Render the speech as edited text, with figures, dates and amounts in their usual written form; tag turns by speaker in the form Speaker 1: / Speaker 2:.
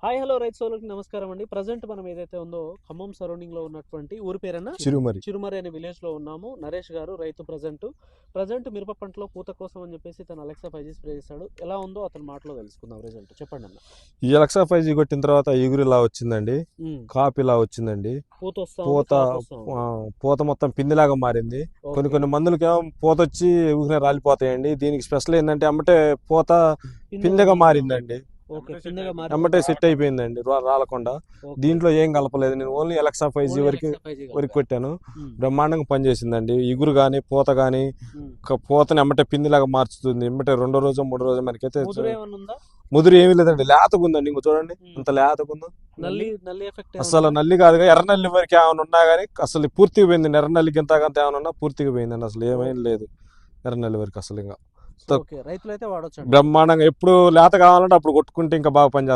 Speaker 1: Hi hello రైతు సోదరులకు నమస్కారం అండి. ప్రజెంట్ మనం ఏదైతే ఉందో ఖమ్మం సరౌండింగ్ లో ఉన్నటువంటి ఊరి పేరన్నా చిరుమరి అనే విలేజ్ లో ఉన్నాము. నరేష్ గారు రైతు ప్రజెంట్ మిరప పంటలో పూత కోసం అని చెప్పేసి తన అలెక్సా 5G స్ప్రే చేశాడు. ఎలా ఉందో అతని మాటలో తెలుసుకుందాం. రిజల్ట్ చెప్పండి అన్న.
Speaker 2: ఈ అలెక్సా 5G కొట్టిన తర్వాత ఎగురు ఇలా వచ్చిందండి, కాపు ఇలా వచ్చిందండి, పూత మొత్తం పిందిలాగా మారింది. కొన్ని మందులకేమో పూత వచ్చి ఊరినే రాలిపోతాయండి. దీనికి స్పెషల్ ఏంటంటే అమ్మటే పూత పిందెగా మారిందండి, ఎమ్మటే సెట్ అయిపోయిందండి రాలకుండా. దీంట్లో ఏం కలపలేదు, నేను ఓన్లీ అలెక్సా 5G వరకు కొట్టాను. బ్రహ్మాండంగా పనిచేసిందండి. ఇగురు కానీ పూత కానీ పూతని ఎమ్మటే పిందిలాగా మార్చుతుంది. ఎమ్మటే 2వ రోజు 3వ రోజు మనకైతే ముదురు ఏమీ లేదండి, లేతగా ఉందండి. ఇంకో చూడండి ఎంత లేతగా ఉందో. అసలు నల్లి కాదుగా, ఎర్ర నల్లి వరకు ఏమైనా ఉన్నా కానీ అసలు పూర్తిగా పోయింది. ఎర్ర నల్లి గింత ఏమైనా ఉన్నా పూర్తిగా పోయిందండి. అసలు ఏమైనా లేదు ఎర్ర నల్లి వరకు అసలు. ఇంకా బ్రహ్మాండంగా ఎప్పుడు లేత కావాలంటే అప్పుడు కొట్టుకుంటే ఇంకా బాగా పనిచేస్తుంది.